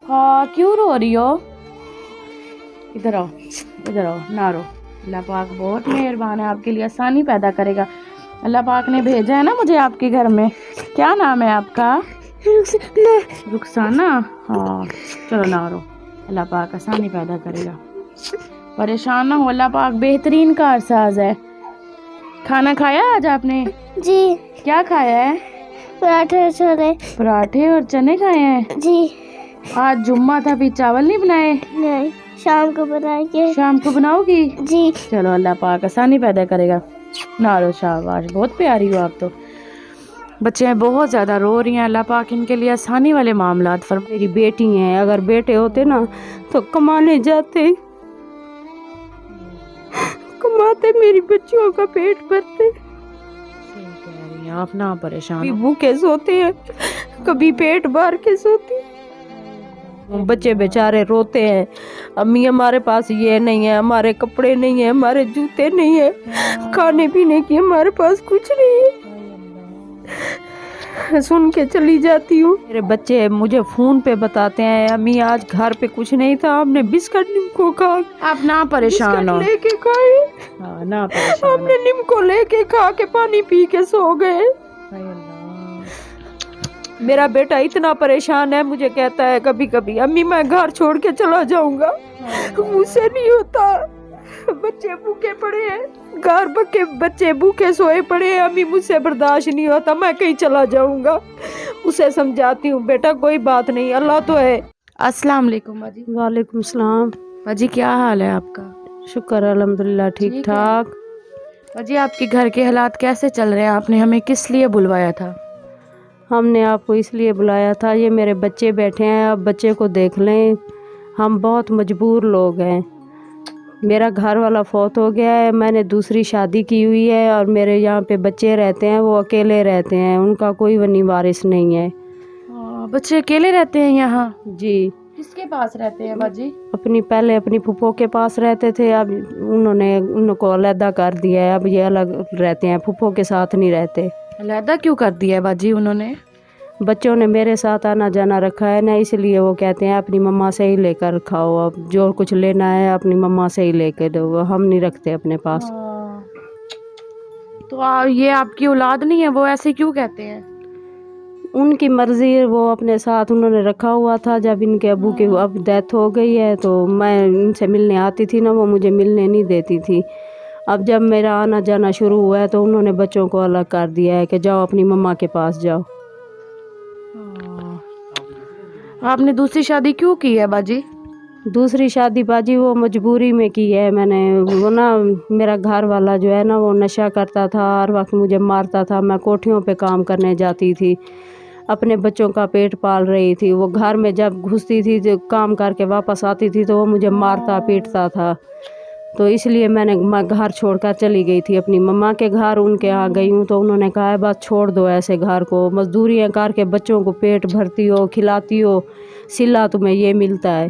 हाँ क्यों रो रही हो? इधर आओ, इधर आओ, ना रो। अल्लाह पाक बहुत मेहरबान है, आपके लिए आसानी पैदा करेगा। अल्लाह पाक ने भेजा है ना मुझे आपके घर में। क्या नाम है आपका? रुखसाना। हाँ चलो ना रो, अल्लाह पाक आसानी पैदा करेगा। परेशान ना हो, अल्लाह पाक बेहतरीन कारसाज है। खाना खाया आज आपने? जी। क्या खाया है? पराठे और छोले। पराठे और चने खाए हैं जी। आज जुम्मा था, फिर चावल नहीं बनाए? नहीं, शाम को बनाएंगे। शाम को बनाओगी? जी। चलो अल्लाह पाक आसानी पैदा करेगा। ना रो, शाबाश, बहुत प्यारी हो आप तो। बच्चे बहुत ज़्यादा रो रही हैं, अल्लाह पाक इनके लिए आसानी वाले मामलात फर। मेरी बेटी हैं, अगर बेटे होते ना तो कमाने जाते, कमाते, मेरी बच्चियों का पेट भरते। सही कह रही हैं आप, ना परेशान कभी हो। भूखे सोते हैं, कभी पेट भर के सोते। बच्चे बेचारे रोते हैं, अम्मी हमारे पास ये नहीं है, हमारे कपड़े नहीं है, हमारे जूते नहीं है, खाने पीने की हमारे पास कुछ नहीं है। सुन के चली जाती हूँ। मेरे बच्चे मुझे फोन पे बताते हैं, अम्मी आज घर पे कुछ नहीं था, हमने बिस्किट निम्को खा। आप ना परेशान हो, लेके खाए। हाँ ना परेशान हो। हमने निम्को लेके खा के पानी पी के सो गए। हाय अल्लाह। मेरा बेटा इतना परेशान है, मुझे कहता है कभी कभी, अम्मी मैं घर छोड़ के चला जाऊंगा, मुझसे नहीं होता, बच्चे भूखे पड़े हैं, घर के बच्चे भूखे सोए पड़े हैं, अम्मी मुझसे बर्दाश्त नहीं होता, मैं कहीं चला जाऊंगा। उसे समझाती हूँ, बेटा कोई बात नहीं, अल्लाह तो है। अस्सलाम वालेकुम बाजी। वालेकुम सलाम। बाजी क्या हाल है आपका? शुक्र अल्हम्दुलिल्लाह, ठीक ठीक ठाक। बाजी आपके घर के हालात कैसे चल रहे हैं? आपने हमें किस लिए बुलवाया था? हमने आपको इसलिए बुलाया था, ये मेरे बच्चे बैठे हैं, आप बच्चे को देख लें, हम बहुत मजबूर लोग हैं। मेरा घर वाला फौत हो गया है, मैंने दूसरी शादी की हुई है, और मेरे यहाँ पे बच्चे रहते हैं, वो अकेले रहते हैं, उनका कोई वनी वारिस नहीं है। बच्चे अकेले रहते हैं यहाँ? जी। किसके पास रहते हैं बाजी? पहले अपनी फूफो के पास रहते थे, अब उन्होंने उनको अलहदा कर दिया है, अब ये अलग रहते हैं, फूफो के साथ नहीं रहते। अलहदा क्यों कर दिया है बाजी उन्होंने? बच्चों ने मेरे साथ आना जाना रखा है ना, इसलिए वो कहते हैं अपनी मम्मा से ही लेकर खाओ, अब जो कुछ लेना है अपनी मम्मा से ही लेकर दो, हम नहीं रखते अपने पास। तो ये आपकी औलाद नहीं है, वो ऐसे क्यों कहते हैं? उनकी मर्जी, वो अपने साथ उन्होंने रखा हुआ था। जब इनके अबू की अब डेथ हो गई है तो मैं इनसे मिलने आती थी ना, वो मुझे मिलने नहीं देती थी। अब जब मेरा आना जाना शुरू हुआ है तो उन्होंने बच्चों को अलग कर दिया है कि जाओ अपनी मम्मा के पास जाओ। आपने दूसरी शादी क्यों की है बाजी? दूसरी शादी बाजी वो मजबूरी में की है मैंने। वो ना मेरा घर वाला जो है ना, वो नशा करता था, हर वक्त मुझे मारता था, मैं कोठियों पे काम करने जाती थी, अपने बच्चों का पेट पाल रही थी। वो घर में जब घुसती थी, जो काम करके वापस आती थी, तो वो मुझे मारता पीटता था। तो इसलिए मैं घर छोड़कर चली गई थी अपनी मम्मा के घर, उनके यहाँ गई हूँ तो उन्होंने कहा है बस छोड़ दो ऐसे घर को, मजदूरियाँ करके बच्चों को पेट भरती हो, खिलाती हो, सिला तुम्हें ये मिलता है।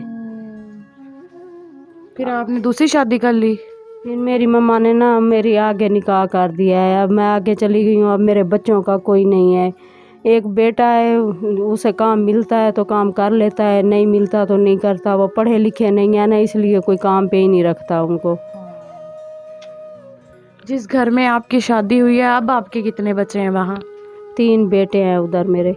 फिर आपने दूसरी शादी कर ली? फिर मेरी मम्मा ने ना मेरी आगे निकाह कर दिया है, अब मैं आगे चली गई हूँ, अब मेरे बच्चों का कोई नहीं है। एक बेटा है, उसे काम मिलता है तो काम कर लेता है, नहीं मिलता तो नहीं करता। वो पढ़े लिखे नहीं है ना, इसलिए कोई काम पे ही नहीं रखता उनको। जिस घर में आपकी शादी हुई है, अब आपके कितने बच्चे हैं वहाँ? 3 बेटे हैं उधर मेरे।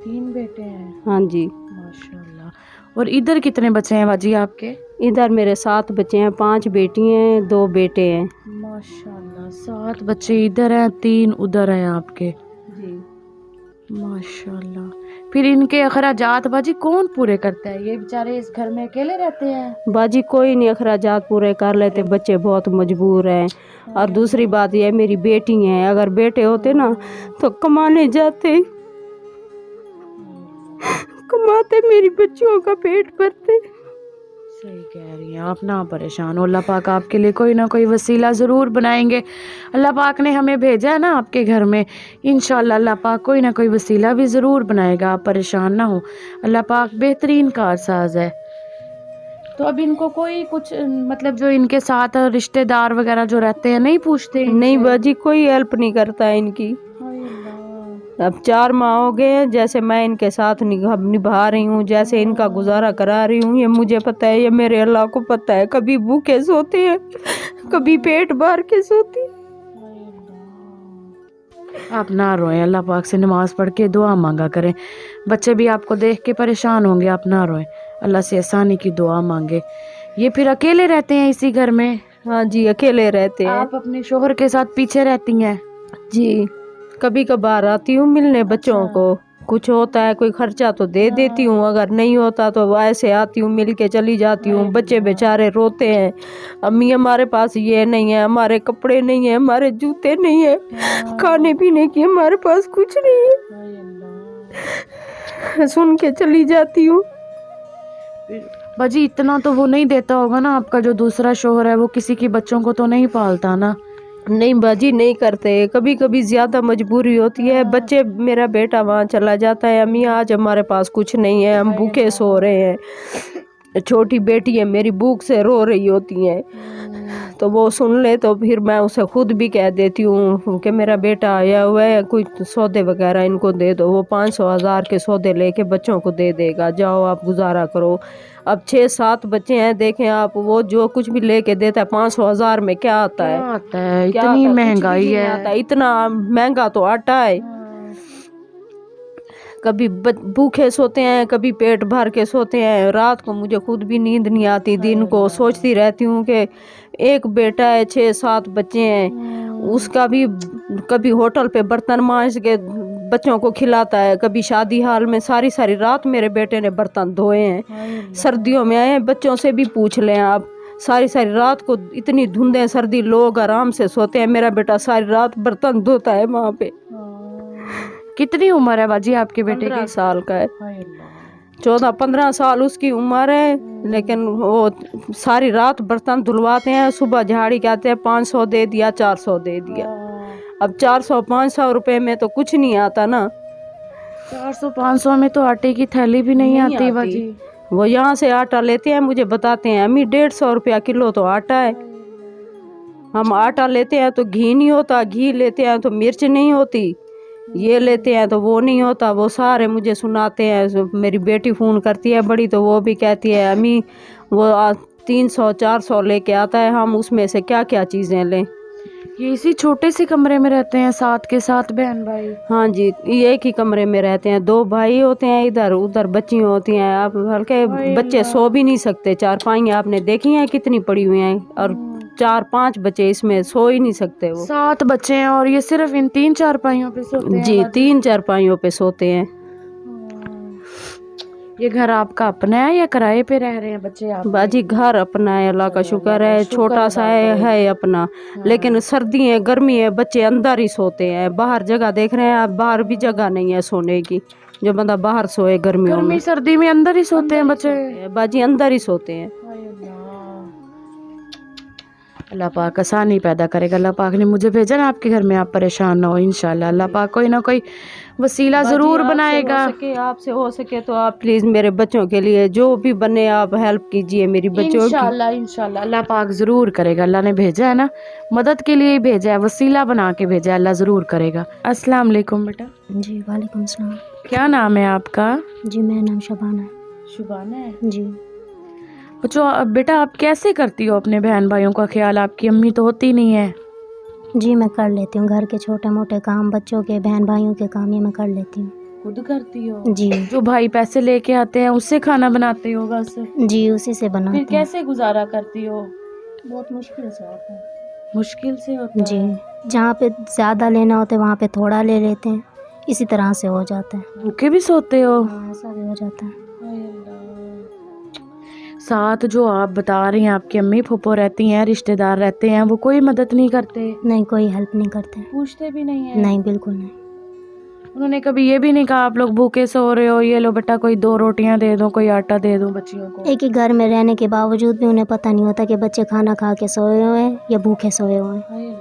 3 बेटे हैं? हाँ जी। माशाल्लाह। और इधर कितने बच्चे हैं बाजी आपके? इधर मेरे 7 बच्चे हैं, 5 बेटी हैं, 2 बेटे हैं। माशाल्लाह, 7 बच्चे इधर हैं, 3 उधर हैं आपके। जी। माशाल्लाह। फिर इनके अखराजात बाजी कौन पूरे करता है? ये बेचारे इस घर में अकेले रहते हैं? बाजी कोई नहीं अखराजात पूरे कर लेते, बच्चे बहुत मजबूर हैं। और दूसरी बात यह मेरी बेटी हैं, अगर बेटे होते ना तो कमाने जाते, कमाते, मेरी बच्चियों का पेट भरते। सही कह रही हैं आप, ना परेशान हो, अल्लाह पाक आपके लिए कोई ना कोई वसीला ज़रूर बनाएंगे। अल्लाह पाक ने हमें भेजा है ना आपके घर में, इंशाअल्लाह अल्लाह पाक कोई ना कोई वसीला भी ज़रूर बनाएगा, आप परेशान ना हो, अल्लाह पाक बेहतरीन कारसाज है। तो अब इनको कोई कुछ मतलब जो इनके साथ रिश्तेदार वगैरह जो रहते हैं नहीं पूछते? नहीं बाजी कोई हेल्प नहीं करता है इनकी। अब 4 माह हो गए हैं, जैसे मैं इनके साथ निभा रही हूँ, जैसे इनका गुजारा करा रही हूँ, ये मुझे पता है, ये मेरे अल्लाह को पता है। कभी भूखे सोते हैं, कभी पेट भर के सोते हैं। आप ना रोएं, अल्लाह पाक से नमाज पढ़ के दुआ मांगा करें। बच्चे भी आपको देख के परेशान होंगे, आप ना रोएं, अल्लाह से आसानी की दुआ मांगे। ये फिर अकेले रहते हैं इसी घर में? हाँ जी, अकेले रहते हैं। आप अपने शोहर के साथ पीछे रहती हैं? जी, कभी कभार आती हूँ मिलने बच्चों को, कुछ होता है कोई खर्चा तो दे देती हूँ, अगर नहीं होता तो ऐसे आती हूँ, मिल के चली जाती हूँ। बच्चे बेचारे रोते हैं, अम्मी हमारे पास ये नहीं है, हमारे कपड़े नहीं है, हमारे जूते नहीं है, खाने पीने की हमारे पास कुछ नहीं है। सुन के चली जाती हूँ। बाजी इतना तो वो नहीं देता होगा ना, आपका जो दूसरा शोहर है वो किसी के बच्चों को तो नहीं पालता ना? नहीं बाजी, नहीं करते, कभी कभी ज़्यादा मजबूरी होती है। बच्चे, मेरा बेटा वहाँ चला जाता है, अम्मी आज हमारे पास कुछ नहीं है, हम भूखे सो रहे हैं। छोटी बेटी है मेरी, भूख से रो रही होती है, तो वो सुन ले तो फिर मैं उसे खुद भी कह देती हूँ कि मेरा बेटा आया हुआ है, कोई सौदे वगैरह इनको दे दो। वो 500,000 के सौदे लेके बच्चों को दे देगा, जाओ आप गुजारा करो। अब 6-7 बच्चे हैं, देखें आप, वो जो कुछ भी लेके देता है 500,000 में क्या आता है? क्या आता है? क्या इतनी आता है? महंगाई कुछ भी नहीं है। आता, इतना महंगा तो आटा है। कभी भूखे सोते हैं, कभी पेट भर के सोते हैं। रात को मुझे खुद भी नींद नहीं आती, दिन को सोचती रहती हूँ कि एक बेटा है, 6-7 बच्चे हैं, उसका भी कभी होटल पे बर्तन मांज के बच्चों को खिलाता है, कभी शादी हाल में सारी सारी रात मेरे बेटे ने बर्तन धोए हैं। सर्दियों में आए हैं, बच्चों से भी पूछ लें आप, सारी सारी रात को, इतनी धुंधे सर्दी, लोग आराम से सोते हैं, मेरा बेटा सारी रात बर्तन धोता है वहाँ पे। कितनी उम्र है बाजी आपके बेटे की? 15 साल का है, 14-15 साल उसकी उम्र है, लेकिन वो सारी रात बर्तन धुलवाते हैं। सुबह झाड़ी कहते हैं 500 दे दिया, 400 दे दिया। अब 400-500 रुपए में तो कुछ नहीं आता ना। 400-500 में तो आटे की थैली भी नहीं आती बाजी। वो यहाँ से आटा लेते हैं, मुझे बताते हैं अम्मी 150 रुपया किलो तो आटा है। हम आटा लेते हैं तो घी नहीं होता, घी लेते हैं तो मिर्च नहीं होती, ये लेते हैं तो वो नहीं होता। वो सारे मुझे सुनाते हैं। मेरी बेटी फ़ोन करती है बड़ी, तो वो भी कहती है अम्मी वो 300-400 लेके आता है, हम उसमें से क्या क्या चीज़ें लें। ये इसी छोटे से कमरे में रहते हैं 7 के 7 बहन भाई? हाँ जी, एक ही कमरे में रहते हैं। 2 भाई होते हैं, इधर उधर बच्ची होती हैं। आप हल्के बच्चे सो भी नहीं सकते, चारपाइयाँ आपने देखी हैं कितनी पड़ी हुई हैं, और 4-5 बच्चे इसमें सो ही नहीं सकते। वो 7 बच्चे हैं और ये सिर्फ इन 3 चारपाइयों पे सोते हैं? जी, 3 चारपाइयों पे सोते हैं। ये घर आपका अपना है या किराए पे रह रहे हैं बच्चे आप? बाजी घर अपना है, अल्लाह का शुक्र है, छोटा सा है अपना। लेकिन सर्दी है, गर्मी है, बच्चे अंदर ही सोते हैं। बाहर जगह देख रहे हैं आप, बाहर भी जगह नहीं है सोने की, जो बंदा बाहर सोए गर्मियों में। सर्दी में अंदर ही सोते हैं बच्चे? बाजी अंदर ही सोते हैं। अल्लाह पाक आसानी पैदा करेगा। अल्लाह पाक ने मुझे भेजा ना आपके घर में, आप परेशान ना हो। इंशाल्लाह अल्लाह पाक कोई ना कोई वसीला ज़रूर बनाएगा। आपसे हो सके तो आप प्लीज़ मेरे बच्चों के लिए जो भी बने आप हेल्प कीजिए मेरी बच्चों की। इंशाल्लाह अल्लाह पाक ज़रूर करेगा। अल्लाह ने भेजा है ना, मदद के लिए ही भेजा है, वसीला बना के भेजा है, अल्लाह ज़रूर करेगा। अस्सलाम वालेकुम बेटा। जी वालेकुम सलाम। क्या नाम है आपका? जी मेरा नाम शबाना है। शुबाना है जी। बच्चों, बेटा आप कैसे करती हो अपने बहन भाइयों का ख्याल? आपकी अम्मी तो होती नहीं है। जी मैं कर लेती हूँ, घर के छोटे मोटे काम, बच्चों के, बहन भाइयों के काम ये मैं कर लेती हूँ। खुद करती हो? जी। जो भाई पैसे लेके आते हैं उससे खाना बनाते हो बस? जी उसी से बनाते फिर हैं। कैसे गुजारा करती हो? बहुत मुश्किल से होता है। मुश्किल से होता जी, है? जहाँ पे ज़्यादा लेना होता है वहाँ पे थोड़ा ले लेते हैं, इसी तरह से हो जाता है। भूखे भी सोते हो? हाँ ऐसा भी हो जाता है। साथ जो आप बता रही हैं आपकी अम्मी फूफो रहती हैं, रिश्तेदार रहते हैं, वो कोई मदद नहीं करते? नहीं, कोई हेल्प नहीं करते। पूछते भी नहीं है? नहीं, बिल्कुल नहीं। उन्होंने कभी ये भी नहीं कहा आप लोग भूखे सो रहे हो, ये लो बेटा कोई 2 रोटियां दे दो, कोई आटा दे दो बच्चियों को? एक ही घर में रहने के बावजूद भी उन्हें पता नहीं होता कि बच्चे खाना खा के सोए हुए हैं या भूखे सोए हुए हैं।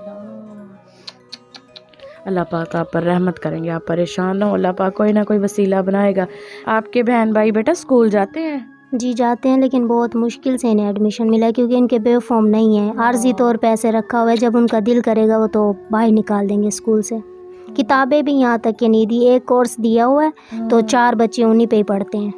अल्लाह पाक आप पर रहमत करेंगे, आप परेशान हो, अल्लाह पाक कोई ना कोई वसीला बनाएगा। आपके बहन भाई बेटा स्कूल जाते हैं? जी जाते हैं, लेकिन बहुत मुश्किल से इन्हें एडमिशन मिला क्योंकि इनके बेफॉर्म नहीं है। आर्जी तौर पे ऐसे रखा हुआ है, जब उनका दिल करेगा वो तो बाहर निकाल देंगे स्कूल से, किताबें भी यहाँ तक कि नहीं दी, एक कोर्स दिया हुआ है तो 4 बच्चे उन्हीं पे ही पढ़ते हैं।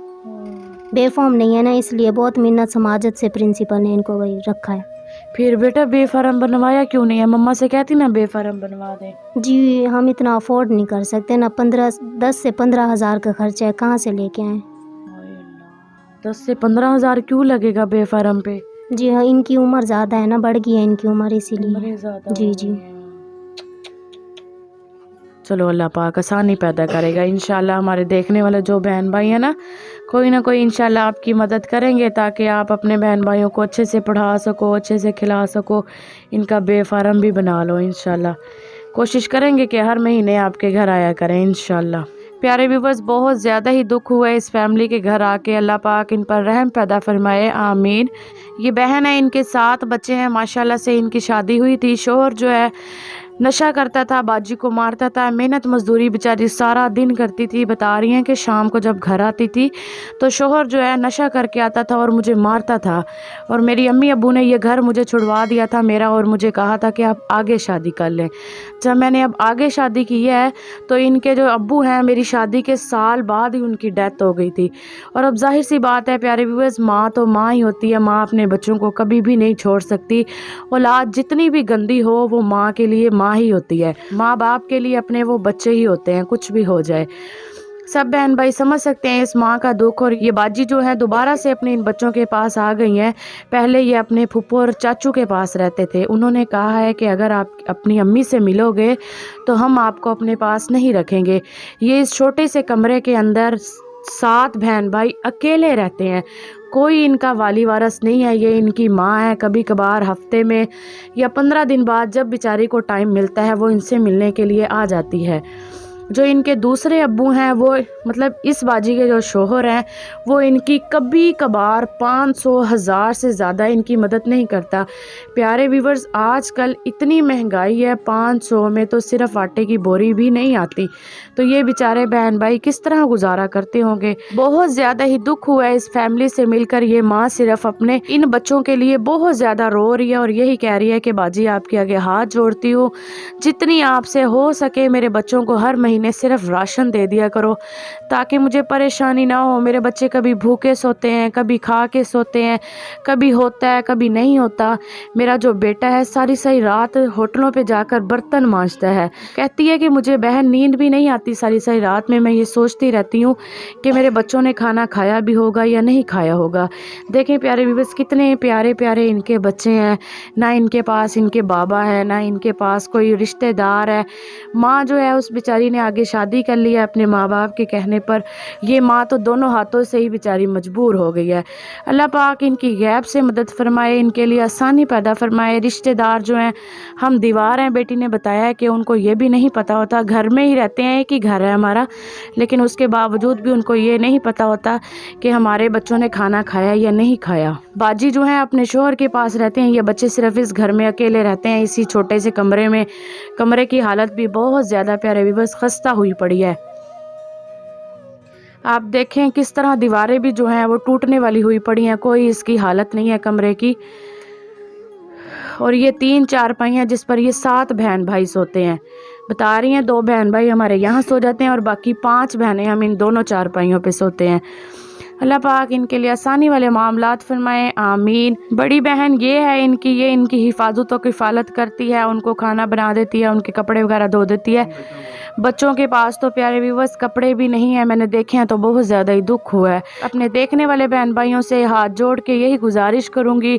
बेफॉर्म नहीं है ना, इसलिए बहुत मिन्नत समाजत से प्रिंसिपल ने इनको वही रखा है। फिर बेटा बेफारम बनवाया क्यों नहीं है? मम्मा से कहती ना बेफारम बनवा दें। जी हम इतना अफोर्ड नहीं कर सकते ना, 10 से 15 हज़ार का खर्चा है, कहाँ से लेके आएँ? 10 से 15 हज़ार क्यों लगेगा बेफारम पे? जी हाँ, इनकी उम्र ज़्यादा है ना, बढ़ गई है इनकी उम्र इसीलिए। उम्रें ज़्यादा जी हो जी। गई हैं। चलो अल्लाह पाक आसानी पैदा करेगा इंशाल्लाह। हमारे देखने वाले जो बहन भाई हैं ना कोई इंशाल्लाह आपकी मदद करेंगे ताकि आप अपने बहन भाइयों को अच्छे से पढ़ा सको, अच्छे से खिला सको, इनका बेफारम भी बना लो इंशाल्लाह। कोशिश करेंगे कि हर महीने आपके घर आया करें इंशाल्लाह। प्यारे व्यूवर्स, बहुत ज़्यादा ही दुख हुआ है इस फैमिली के घर आके। अल्लाह पाक इन पर रहम पैदा फरमाए, आमीन। ये बहन है, इनके 7 बच्चे हैं, माशाल्लाह से इनकी शादी हुई थी। शोहर जो है नशा करता था, बाजी को मारता था, मेहनत मजदूरी बेचारी सारा दिन करती थी। बता रही हैं कि शाम को जब घर आती थी तो शोहर जो है नशा करके आता था और मुझे मारता था, और मेरी अम्मी अब्बू ने ये घर मुझे छुड़वा दिया था मेरा, और मुझे कहा था कि आप आगे शादी कर लें। जब मैंने अब आगे शादी की है तो इनके जो अब्बू हैं, मेरी शादी के साल बाद ही उनकी डेथ हो गई थी। और अब जाहिर सी बात है प्यारे व्यूअर्स, माँ तो माँ ही होती है, माँ अपने बच्चों को कभी भी नहीं छोड़ सकती। औलाद जितनी भी गंदी हो वो माँ के लिए माँ ही होती है, माँ बाप के लिए अपने वो बच्चे ही होते हैं, कुछ भी हो जाए। सब बहन भाई समझ सकते हैं इस माँ का दुख। और ये बाजी जो है दोबारा से अपने इन बच्चों के पास आ गई हैं। पहले ये अपने फुप्पो और चाचू के पास रहते थे। उन्होंने कहा है कि अगर आप अपनी अम्मी से मिलोगे तो हम आपको अपने पास नहीं रखेंगे। ये इस छोटे से कमरे के अंदर 7 बहन भाई अकेले रहते हैं, कोई इनका वाली वारस नहीं है। ये इनकी माँ है, कभी कभार हफ्ते में या 15 दिन बाद जब बेचारी को टाइम मिलता है वो इनसे मिलने के लिए आ जाती है। जो इनके दूसरे अब्बू हैं वो मतलब इस बाजी के जो शोहर हैं वो इनकी कभी कभार 500,000 से ज़्यादा इनकी मदद नहीं करता। प्यारे व्यूवर्स, आजकल इतनी महंगाई है, 500 में तो सिर्फ आटे की बोरी भी नहीं आती। तो ये बेचारे बहन भाई किस तरह गुजारा करते होंगे। बहुत ज़्यादा ही दुख हुआ है इस फैमिली से मिलकर। ये माँ सिर्फ अपने इन बच्चों के लिए बहुत ज़्यादा रो रही है और यही कह रही है कि बाजी आपके आगे हाथ जोड़ती हूँ, जितनी आपसे हो सके मेरे बच्चों को हर महीने सिर्फ राशन दे दिया करो ताकि मुझे परेशानी ना हो। मेरे बच्चे कभी भूखे सोते हैं, कभी खा के सोते हैं, कभी होता है कभी नहीं होता। मेरा जो बेटा है सारी सारी रात होटलों पे जाकर बर्तन मांजता है। कहती है कि मुझे बहन नींद भी नहीं आती सारी सारी रात में, मैं ये सोचती रहती हूँ कि मेरे बच्चों ने खाना खाया भी होगा या नहीं खाया होगा। देखें प्यारे व्यूअर्स, कितने प्यारे प्यारे इनके बच्चे हैं। ना इनके पास इनके बाबा है, ना इनके पास कोई रिश्तेदार है। माँ जो है उस बेचारी ने आगे शादी कर लिया अपने माँ बाप के कहने पर। ये माँ तो दोनों हाथों से ही बेचारी मजबूर हो गई है। अल्लाह पाक इनकी गैब से मदद फरमाए, इनके लिए आसानी पैदा फरमाए। रिश्तेदार जो हैं, हम दीवार हैं, बेटी ने बताया है कि उनको ये भी नहीं पता होता, घर में ही रहते हैं कि घर है हमारा, लेकिन उसके बावजूद भी उनको ये नहीं पता होता कि हमारे बच्चों ने खाना खाया या नहीं खाया। बाजी जो है अपने शोहर के पास रहते हैं, ये बच्चे सिर्फ इस घर में अकेले रहते हैं, इसी छोटे से कमरे में। कमरे की हालत भी बहुत ज़्यादा प्यारे व्यूअर्स खस्ता हुई पड़ी है। आप देखें किस तरह दीवारें भी जो हैं वो टूटने वाली हुई पड़ी हैं, कोई इसकी हालत नहीं है कमरे की। और ये 3 चारपाइयाँ जिस पर ये 7 बहन भाई सोते हैं। बता रही हैं 2 बहन भाई हमारे यहाँ सो जाते हैं और बाकी 5 बहनें हम इन दोनों चारपाइयों पे सोते हैं। अल्लाह पाक इनके लिए आसानी वाले मामलात फरमाए, आमीन। बड़ी बहन ये है इनकी, ये इनकी हिफाजत और किफ़ालत करती है, उनको खाना बना देती है, उनके कपड़े वगैरह धो देती है। बच्चों के पास तो प्यारे व्यूअर्स कपड़े भी नहीं है, मैंने देखे हैं तो बहुत ज़्यादा ही दुख हुआ है। अपने देखने वाले बहन भाइयों से हाथ जोड़ के यही गुजारिश करूँगी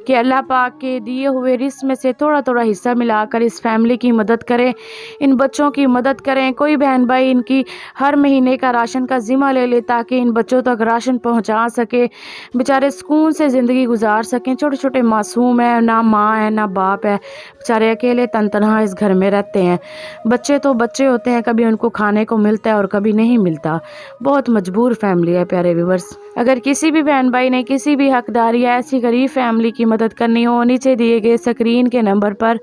कि अल्लाह पाक के दिए हुए रिस्क में से थोड़ा थोड़ा हिस्सा मिलाकर इस फैमिली की मदद करें, इन बच्चों की मदद करें। कोई बहन भाई इनकी हर महीने का राशन का ज़िम्मा ले ले ताकि इन बच्चों तक राशन पहुँचा सके, बेचारे सुकून से ज़िंदगी गुजार सकें। छोटे छोटे मासूम हैं, ना माँ है ना बाप है, बेचारे अकेले तनहा इस घर में रहते हैं। बच्चे तो बच्चे होते हैं, कभी उनको खाने को मिलता है और कभी नहीं मिलता। बहुत मजबूर फैमिली है प्यारे व्यूअर्स। अगर किसी भी बहन भाई ने किसी भी हकदार या ऐसी गरीब फैमिली की मदद करनी हो, नीचे दिए गए स्क्रीन के नंबर पर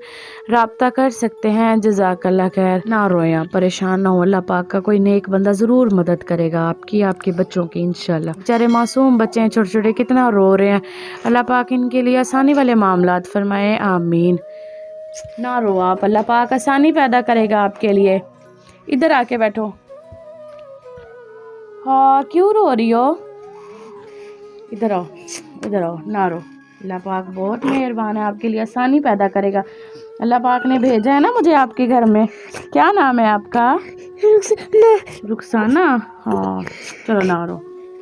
राब्ता कर सकते हैं। जज़ाकल्लाह खैर। ना रोएं, परेशान ना हो, अल्लाह पाक का कोई नेक बंदा ज़रूर मदद करेगा आपकी, आपके बच्चों की इंशाल्लाह। बेचारे मासूम बच्चे हैं छोटे छोटे, कितना रो रहे हैं। अल्लाह पाक इनके लिए आसानी वाले मामलात फरमाए, आमीन। ना रो आप, अल्लाह पाक आसानी पैदा करेगा आपके लिए। इधर आके बैठो। हाँ क्यों रो रही हो? इधर आओ, इधर आओ, ना रो। अल्लाह पाक बहुत मेहरबान है, आपके लिए आसानी पैदा करेगा। अल्लाह पाक ने भेजा है ना मुझे आपके घर में। क्या नाम है आपका? रुखसाना। हाँ चलो ना रो,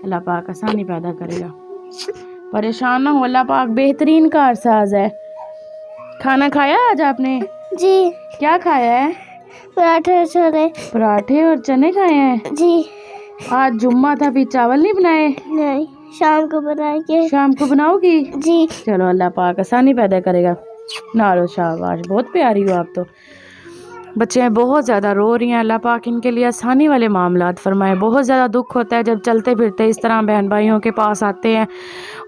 अल्लाह पाक आसानी पैदा करेगा। परेशान ना हो, अल्लाह पाक बेहतरीन कारसाज है। खाना खाया आज आपने? जी। क्या खाया है? पराठे और छोले। पराठे और चने खाए हैं? जी। आज जुम्मा था, फिर चावल नहीं बनाए? नहीं, शाम को बनाएंगे। शाम को बनाओगी? जी। चलो अल्लाह पाक आसानी पैदा करेगा। ना रो, शाबाश, बहुत प्यारी हो आप तो। बच्चे बहुत ज़्यादा रो रही हैं, अल्लाह पाक इनके लिए आसानी वाले मामलात फरमाए। बहुत ज़्यादा दुख होता है जब चलते फिरते इस तरह बहन भाइयों के पास आते हैं,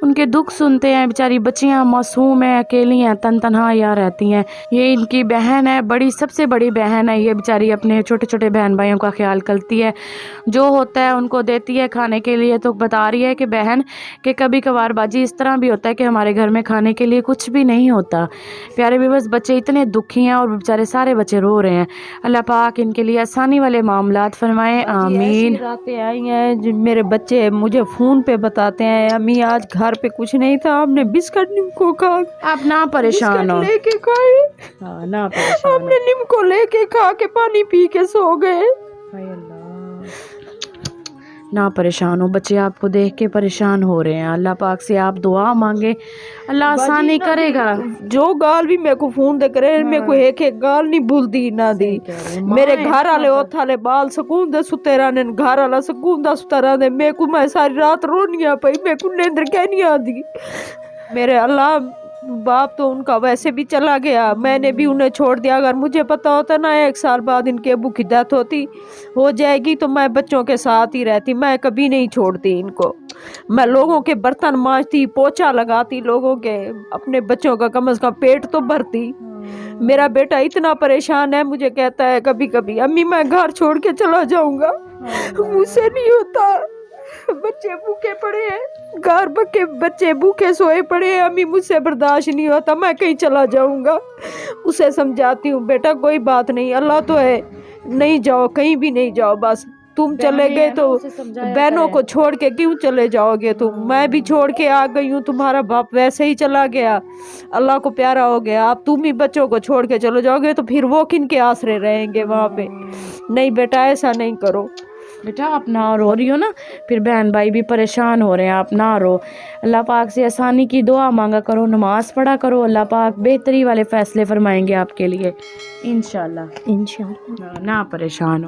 उनके दुख सुनते हैं। बेचारी बच्चियां मासूम हैं, अकेली हैं, तनहा यहाँ रहती हैं। ये इनकी बहन है, बड़ी सबसे बड़ी बहन है। ये बेचारी अपने छोटे छोटे बहन भाइयों का ख्याल करती है, जो होता है उनको देती है खाने के लिए। तो बता रही है कि बहन के कभी कभार बाजी इस तरह भी होता है कि हमारे घर में खाने के लिए कुछ भी नहीं होता। प्यारे व्यूअर्स, बच्चे इतने दुखी हैं और बेचारे सारे बच्चे रो रहे हैं। अल्लाह पाक इनके लिए आसानी वाले मामलात फरमाए, आमीन। रातें आई हैं जो मेरे बच्चे मुझे फ़ोन पे बताते हैं, अम्मी आज घर पे कुछ नहीं था, आपने बिस्किट निम्को खा। आप ना परेशान हो, लेके खाए। हाँ ना परेशान हो। आपने निम्को लेके खा के पानी पी के सो गए। हाय अल्लाह, ना परेशान हो। बच्चे आपको देख के परेशान हो रहे हैं। अल्लाह पाक से आप दुआ मांगे, अल्लाह आसानी करेगा। जो गाल भी मेरे को फोन दे करे, मेरे को एक एक गाल नहीं भूलदी ना दी। मेरे घर वाले ओथाले बाल सकून दे सुते रहने, घर वाला सकून दा सुता रहने। मेरे को मैं सारी रात रोनिया पई, मेरे को नींद क्या नहीं आती। मेरे अल्लाह बाप तो उनका वैसे भी चला गया, मैंने भी उन्हें छोड़ दिया। अगर मुझे पता होता ना 1 साल बाद इनके अबू की डेथ हो जाएगी तो मैं बच्चों के साथ ही रहती, मैं कभी नहीं छोड़ती इनको। मैं लोगों के बर्तन मांजती, पोछा लगाती, लोगों के, अपने बच्चों का कम से कम पेट तो भरती। मेरा बेटा इतना परेशान है, मुझे कहता है कभी कभी, अम्मी मैं घर छोड़ के चला जाऊंगा। मुझसे नहीं होता, बच्चे भूखे पड़े हैं, घर बच्चे भूखे सोए पड़े हैं, अम्मी मुझसे बर्दाश्त नहीं होता, मैं कहीं चला जाऊंगा। उसे समझाती हूँ बेटा कोई बात नहीं, अल्लाह तो है, नहीं जाओ, कहीं भी नहीं जाओ, बस तुम चले गए तो बहनों को छोड़ के क्यों चले जाओगे तुम? मैं भी छोड़ के आ गई हूँ, तुम्हारा बाप वैसे ही चला गया, अल्लाह को प्यारा हो गया। अब तुम ही बच्चों को छोड़ के चले जाओगे तो फिर वो किन के आसरे रहेंगे वहाँ पे? नहीं बेटा ऐसा नहीं करो। बेटा आप ना रो रही हो ना, फिर बहन भाई भी परेशान हो रहे हैं, आप ना रो। अल्लाह पाक से आसानी की दुआ मांगा करो, नमाज पढ़ा करो, अल्लाह पाक बेहतरी वाले फैसले फरमाएंगे आपके लिए इंशाल्लाह। इंशाल्लाह। ना परेशान हो।